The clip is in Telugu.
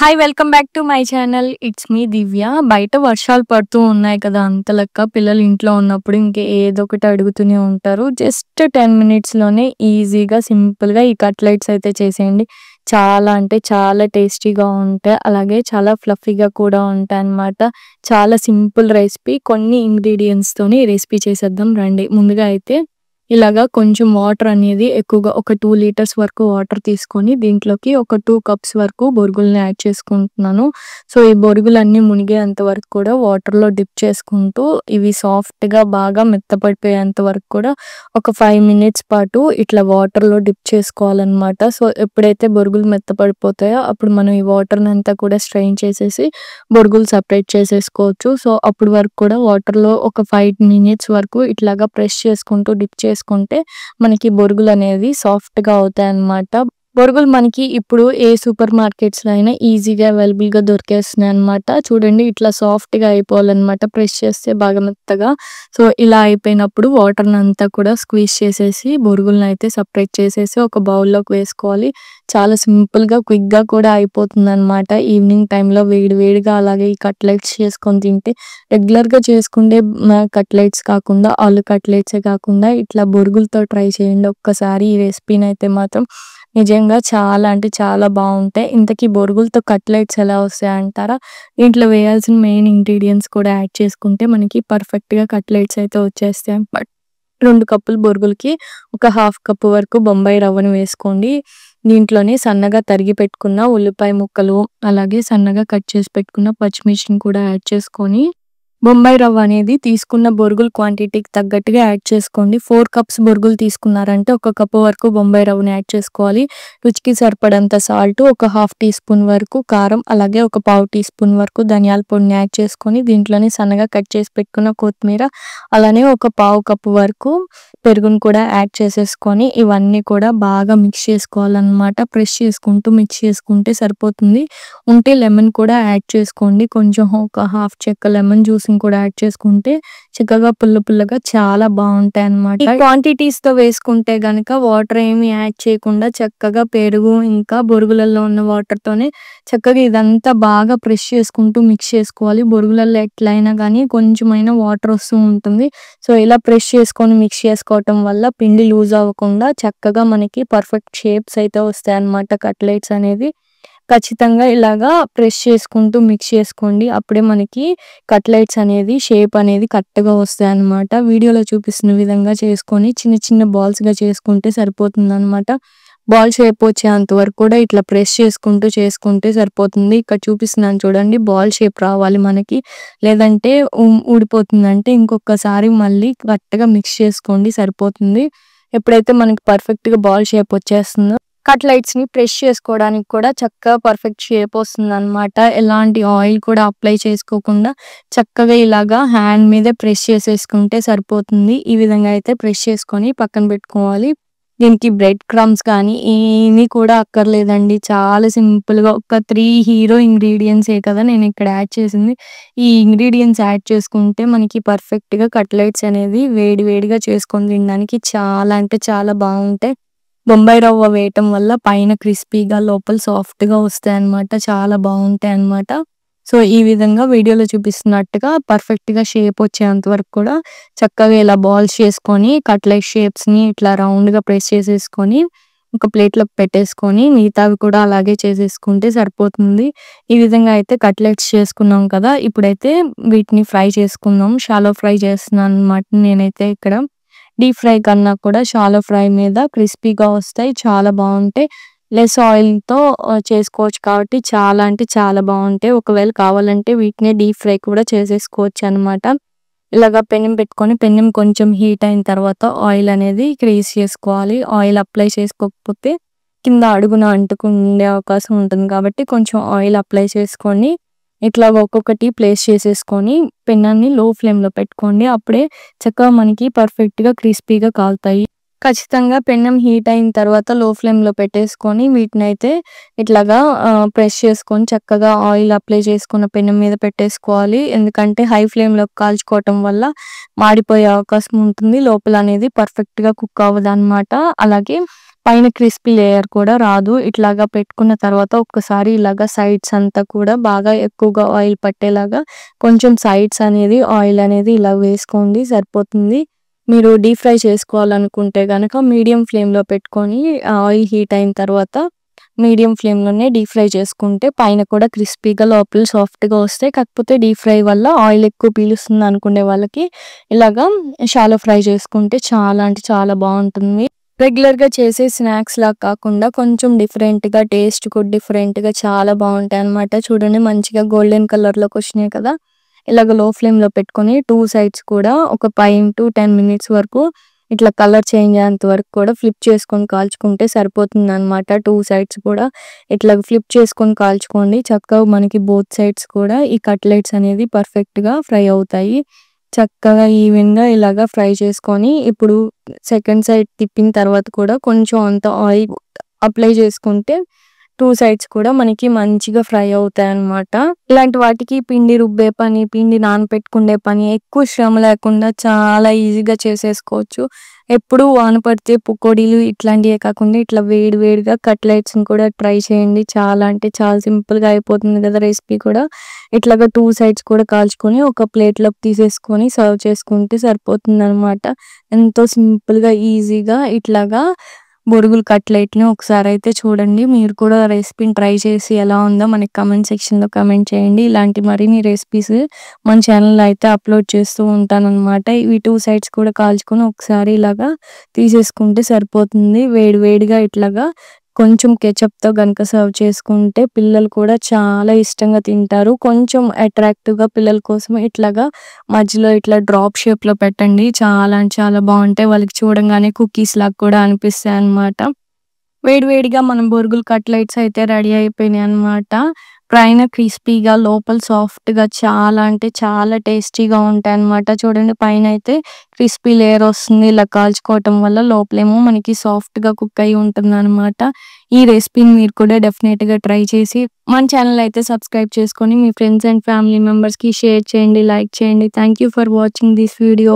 Hi! Welcome back to my channel. It's me Divya. బయట వర్షాలు పడుతూ ఉన్నాయి కదా! అంతలెక్క పిల్లలు ఇంట్లో ఉన్నప్పుడు ఏదో ఒకటి అడుగుతూనే ఉంటారు. జస్ట్ 10 మినిట్స్‌లోనే ఈజీగా, సింపుల్‌గా ఈ కట్లెట్స్ అయితే చేసేయండి. చాలా అంటే చాలా టేస్టీగా ఉంటాయి. అలాగే చాలా ఫ్లఫీగా కూడా ఉంటాయన్నమాట. చాలా సింపుల్ రెసిపీ. కొన్ని ఇంగ్రీడియెంట్స్‌తోని ఈ రెసిపీ చేసేద్దాం రండి. ముందుగా అయితే ఇలాగా కొంచెం వాటర్ అనేది ఎక్కువగా ఒక 2 లీటర్స్ వరకు వాటర్ తీసుకొని దీంట్లోకి ఒక 2 కప్స్ వరకు బొరుగుల్ని యాడ్ చేసుకుంటున్నాను. సో, ఈ బొరుగులన్నీ మునిగేంత వరకు కూడా వాటర్‌లో డిప్ చేసుకుంటూ ఇవి సాఫ్ట్‌గా బాగా మెత్తపడిపోయేంత వరకు కూడా ఒక 5 మినిట్స్ పాటు ఇట్లా వాటర్‌లో డిప్ చేసుకోవాలనమాట. సో, ఎప్పుడైతే బొరుగులు మెత్తపడిపోతాయో అప్పుడు మనం ఈ వాటర్‌నంతా కూడా స్ట్రెయిన్ చేసేసి బొరుగులు సెపరేట్ చేసేసుకోవచ్చు. సో, అప్పటి వరకు కూడా వాటర్‌లో ఒక 5 మినిట్స్ వరకు ఇట్లాగా ప్రెస్ చేసుకుంటూ డిప్ చేసుకుంటే మనకి బొరుగులనేవి సాఫ్ట్‌గా అవుతాయన్నమాట. బొరుగులు మనకి ఇప్పుడు ఏ సూపర్ మార్కెట్స్‌లో అయినా ఈజీగా అవైలబుల్‌గా దొరికేస్తున్నాయన్నమాట. చూడండి ఇట్లా సాఫ్ట్‌గా అయిపోవాలన్నమాట. ప్రెస్ చేస్తే బాగా మెత్తగా. సో, ఇలా అయిపోయినప్పుడు వాటర్‌నంతా కూడా స్క్వీజ్ చేసేసి బొరుగులనైతే సెపరేట్ చేసేసి ఒక బౌల్‌లోకి వేసుకోవాలి. చాలా సింపుల్‌గా, క్విక్‌గా కూడా అయిపోతుందన్నమాట. ఈవినింగ్ టైంలో వేడి వేడిగా అలాగే ఈ కట్లెట్స్ చేసుకొని తింటే రెగ్యులర్‌గా చేసుకుండే కట్లెట్స్ కాకుండా ఆలు కట్లెట్సే కాకుండా ఇట్లా బొరుగులతో ట్రై చేయండి ఒక్కసారి. ఈ రెసిపీనైతే మాత్రం నిజంగా చాలా అంటే చాలా బావుంటాయి. ఇంతకీ బొరుగులతో కట్లెట్స్ ఎలా వస్తాయంటారా? దీంట్లో వేయాల్సిన మెయిన్ ఇంగ్రీడియెంట్స్ కూడా యాడ్ చేసుకుంటే మనకి పర్ఫెక్ట్‌గా కట్లెట్స్ అయితే వచ్చేస్తాయి. 2 కప్పుల బొరుగులకి ఒక హాఫ్ కప్పు వరకు బొంబాయి రవ్వను వేసుకోండి. దీంట్లోనే సన్నగా తరిగి పెట్టుకున్న ఉల్లిపాయ ముక్కలు, అలాగే సన్నగా కట్ చేసి పెట్టుకున్న పచ్చిమిర్చిని కూడా యాడ్ చేసుకొని బొంబాయి రవ్వ అనేది తీసుకున్న బొరుగుల క్వాంటిటీకి తగ్గట్టుగా యాడ్ చేసుకోండి. 4 కప్స్ బొరుగులు తీసుకున్నారంటే ఒక కప్పు వరకు బొంబాయి రవ్వని యాడ్ చేసుకోవాలి. రుచికి సరిపడంత సాల్ట్, ఒక హాఫ్ టీ స్పూన్ వరకు కారం, అలాగే ఒక పావు టీ స్పూన్ వరకు ధనియాల పొడిని యాడ్ చేసుకొని దీంట్లోనే సన్నగా కట్ చేసి పెట్టుకున్న కొత్తిమీర, అలానే ఒక పావు కప్పు వరకు పెరుగును కూడా యాడ్ చేసేసుకొని ఇవన్నీ కూడా బాగా మిక్స్ చేసుకోవాలన్నమాట. ప్రెస్ చేసుకుంటూ మిక్స్ చేసుకుంటే సరిపోతుంది. ఉంటే లెమన్ కూడా యాడ్ చేసుకోండి. కొంచెం ఒక హాఫ్ చెక్క లెమన్ జ్యూస్‌ని కూడా యాడ్ చేసుకుంటే చక్కగా పుల్ల పుల్లగా చాలా బావుంటాయన్నమాట. ఈ క్వాంటిటీస్‌తో వేసుకుంటే గనక వాటర్ ఏమి యాడ్ చేయకుండా చక్కగా పెరుగు ఇంకా బొరుగులలో ఉన్న వాటర్‌తోనే చక్కగా ఇదంతా బాగా ప్రెస్ చేసుకుంటూ మిక్స్ చేసుకోవాలి. బొరుగులలో ఎట్లయినా గానీ కొంచెమైనా వాటర్ వస్తూ ఉంటుంది. సో, ఇలా ప్రెస్ చేసుకొని మిక్స్ చేసుకోవటం వల్ల పిండి లూజ్ అవ్వకుండా చక్కగా మనకి పర్ఫెక్ట్ షేప్స్ అయితే వస్తాయన్నమాట కట్లెట్స్ అనేది. ఖచ్చితంగా ఇలాగా ప్రెస్ చేసుకుంటూ మిక్స్ చేసుకోండి. అప్పుడే మనకి కట్లెట్స్ అనేది షేప్ అనేది కరెక్ట్‌గా వస్తాయన్నమాట. వీడియోలో చూపిస్తున్న విధంగా చేసుకొని చిన్న చిన్న బాల్స్‌గా చేసుకుంటే సరిపోతుందన్నమాట. బాల్ షేప్ వచ్చేంత వరకు కూడా ఇట్లా ప్రెస్ చేసుకుంటూ చేసుకుంటే సరిపోతుంది. ఇక్కడ చూపిస్తున్నాను చూడండి. బాల్ షేప్ రావాలి మనకి. లేదంటే ఊడిపోతుంది. అంటే ఇంకొకసారి మళ్ళీ కరెక్ట్‌గా మిక్స్ చేసుకోండి సరిపోతుంది. ఎప్పుడైతే మనకి పర్ఫెక్ట్‌గా బాల్ షేప్ వచ్చేస్తుందో కట్లెట్స్‌ని ప్రెస్ చేసుకోవడానికి కూడా చక్కగా పర్ఫెక్ట్ షేప్ వస్తుందన్నమాట. ఎలాంటి ఆయిల్ కూడా అప్లై చేసుకోకుండా చక్కగా ఇలాగా హ్యాండ్ మీదే ప్రెస్ చేసేసుకుంటే సరిపోతుంది. ఈ విధంగా అయితే ప్రెస్ చేసుకొని పక్కన పెట్టుకోవాలి. దీనికి బ్రెడ్ క్రమ్స్ కానీ ఏమీ కూడా అక్కర్లేదండి. చాలా సింపుల్‌గా ఒక 3 హీరో ఇంగ్రీడియెంట్సే కదా నేను ఇక్కడ యాడ్ చేసింది. ఈ ఇంగ్రీడియెంట్స్ యాడ్ చేసుకుంటే మనకి పర్ఫెక్ట్‌గా కట్లెట్స్ అనేది వేడి వేడిగా చేసుకొని తినడానికి చాలా అంటే చాలా బావుంటాయి. బొంబాయి రవ్వ వేయటం వల్ల పైన క్రిస్పీగా లోపల సాఫ్ట్‌గా వస్తాయన్నమాట. చాలా బావుంటాయన్నమాట. సో, ఈ విధంగా వీడియోలో చూపిస్తున్నట్టుగా పర్ఫెక్ట్‌గా షేప్ వచ్చేంత వరకు కూడా చక్కగా ఇలా బాల్స్ చేసుకొని కట్లెట్ షేప్స్‌ని ఇట్లా రౌండ్‌గా ప్రెస్ చేసేసుకొని ఒక ప్లేట్‌లోకి పెట్టేసుకొని మిగతావి కూడా అలాగే చేసేసుకుంటే సరిపోతుంది. ఈ విధంగా అయితే కట్లెట్స్ చేసుకున్నాం కదా! ఇప్పుడైతే వీటిని ఫ్రై చేసుకుందాం. షాలో ఫ్రై చేస్తున్నానన్నమాట నేనైతే ఇక్కడ. డీప్ ఫ్రై కన్నా కూడా షాలో ఫ్రై మీద క్రిస్పీగా వస్తాయి. చాలా బావుంటాయి. లెస్ ఆయిల్‌తో చేసుకోవచ్చు కాబట్టి చాలా అంటే చాలా బావుంటాయి. ఒకవేళ కావాలంటే వీటిని డీప్ ఫ్రై కూడా చేసేసుకోవచ్చనమాట. ఇలాగ పెనం పెట్టుకొని పెనం కొంచెం హీట్ అయిన తర్వాత ఆయిల్ అనేది గ్రీస్ చేసుకోవాలి. ఆయిల్ అప్లై చేసుకోకపోతే కింద అడుగున అంటుకుండే అవకాశం ఉంటుంది కాబట్టి కొంచెం ఆయిల్ అప్లై చేసుకొని ఇట్లా ఒక్కొక్కటి ప్లేస్ చేసేసుకొని పెనాన్ని లో ఫ్లేమ్‌లో పెట్టుకోండి. అప్పుడే చక్కగా మనకి పర్ఫెక్ట్‌గా క్రిస్పీగా కాలుతాయి. ఖచ్చితంగా పెనం హీట్ అయిన తర్వాత లో ఫ్లేమ్‌లో పెట్టేసుకొని వీటినైతే ఇట్లాగా ప్రెస్ చేసుకొని చక్కగా ఆయిల్ అప్లై చేసుకున్న పెనం మీద పెట్టేసుకోవాలి. ఎందుకంటే హై ఫ్లేమ్‌లో కాల్చుకోవటం వల్ల మాడిపోయే అవకాశం ఉంటుంది. లోపల అనేది పర్ఫెక్ట్‌గా కుక్ అవ్వదన్నమాట. అలాగే పైన క్రిస్పీ లేయర్ కూడా రాదు. ఇట్లాగా పెట్టుకున్న తర్వాత ఒక్కసారి ఇలాగా సైడ్స్ అంతా కూడా బాగా ఎక్కువగా ఆయిల్ పట్టేలాగా కొంచెం సైడ్స్ అనేది ఆయిల్ అనేది ఇలా వేసుకోండి సరిపోతుంది. మీరు డీప్ ఫ్రై చేసుకోవాలనుకుంటే గనక మీడియం ఫ్లేమ్‌లో పెట్టుకొని ఆయిల్ హీట్ అయిన తర్వాత మీడియం ఫ్లేమ్‌లోనే డీప్ ఫ్రై చేసుకుంటే పైన కూడా క్రిస్పీగా లోపల సాఫ్ట్‌గా వస్తాయి. కాకపోతే డీప్ ఫ్రై వల్ల ఆయిల్ ఎక్కువ పీలుస్తుంది అనుకునే వాళ్ళకి ఇలాగా షాలో ఫ్రై చేసుకుంటే చాలా అంటే చాలా బావుంటుంది. రెగ్యులర్‌గా చేసే స్నాక్స్‌లా కాకుండా కొంచెం డిఫరెంట్‌గా టేస్ట్ కూడా డిఫరెంట్‌గా చాలా బావుంటాయన్నమాట. చూడండి మంచిగా గోల్డెన్ కలర్‌లోకి వచ్చినాయి కదా! ఇలాగ లో ఫ్లేమ్‌లో పెట్టుకొని 2 సైడ్స్ కూడా ఒక 5-10 మినిట్స్ వరకు ఇట్లా కలర్ చేంజ్ అయ్యేంత వరకు కూడా ఫ్లిప్ చేసుకొని కాల్చుకుంటే సరిపోతుందనమాట. 2 సైడ్స్ కూడా ఇట్లా ఫ్లిప్ చేసుకొని కాల్చుకోండి. చక్కగా మనకి బోత్ సైడ్స్ కూడా ఈ కట్లెట్స్ అనేది పర్ఫెక్ట్‌గా ఫ్రై అవుతాయి. చక్కగా ఈవెన్‌గా ఇలాగా ఫ్రై చేసుకొని ఇప్పుడు సెకండ్ సైడ్ తిప్పిన తర్వాత కూడా కొంచెం అంత ఆయిల్ అప్లై చేసుకుంటే 2 సైడ్స్ కూడా మనకి మంచిగా ఫ్రై అవుతాయన్నమాట. ఇలాంటి వాటికి పిండి రుబ్బే పని, పిండి నానపెట్టుకునే పని ఎక్కువ శ్రమ లేకుండా చాలా ఈజీగా చేసేసుకోవచ్చు. ఎప్పుడు వాన పడితే పకోడీలు ఇట్లాంటివే కాకుండా ఇట్లా వేడి వేడిగా కట్లెట్స్‌ని కూడా ట్రై చేయండి. చాలా అంటే చాలా సింపుల్‌గా అయిపోతుంది కదా రెసిపీ కూడా. ఇట్లాగా 2 సైడ్స్ కూడా కాల్చుకొని ఒక ప్లేట్‌లోకి తీసేసుకొని సర్వ్ చేసుకుంటే సరిపోతుందనమాట. ఎంతో సింపుల్‌గా, ఈజీగా ఇట్లాగా బొరుగులు కట్లెట్‌ని ఒకసారైతే చూడండి. మీరు కూడా రెసిపీని ట్రై చేసి ఎలా ఉందో మనకి కామెంట్ సెక్షన్‌లో కామెంట్ చేయండి. ఇలాంటి మరిన్ని రెసిపీస్ మన ఛానెల్‌లో అయితే అప్‌లోడ్ చేస్తూ ఉంటాననమాట. ఇవి 2 సైడ్స్ కూడా కాల్చుకొని ఒకసారి ఇలాగా తీసేసుకుంటే సరిపోతుంది. వేడి వేడిగా ఇట్లాగా కొంచెం కెచప్‌తో గనుక సర్వ్ చేసుకుంటే పిల్లలు కూడా చాలా ఇష్టంగా తింటారు. కొంచెం అట్రాక్టివ్‌గా పిల్లల కోసం ఇట్లాగా మధ్యలో ఇట్లా డ్రాప్ షేప్‌లో పెట్టండి. చాలా అంటే చాలా బావుంటాయి. వాళ్ళకి చూడంగానే కుకీస్‌లాగా కూడా అనిపిస్తాయన్నమాట. వేడి వేడిగా మనం బొరుగులు కట్లెట్స్ అయితే రెడీ అయిపోయినాయన్నమాట. పైన క్రిస్పీగా లోపల సాఫ్ట్‌గా చాలా అంటే చాలా టేస్టీగా ఉంటాయన్నమాట. చూడండి పైనైతే క్రిస్పీ లేయర్ వస్తుంది. ఇలా కాల్చుకోవటం వల్ల లోపలేమో మనకి సాఫ్ట్‌గా కుక్ అయ్యి ఉంటుందన్నమాట. ఈ రెసిపీని మీరు కూడా డెఫినిట్‌గా ట్రై చేసి మన ఛానెల్ అయితే సబ్స్క్రైబ్ చేసుకొని మీ ఫ్రెండ్స్ అండ్ ఫ్యామిలీ మెంబర్స్‌కి షేర్ చేయండి, లైక్ చేయండి. Thank you for watching this video.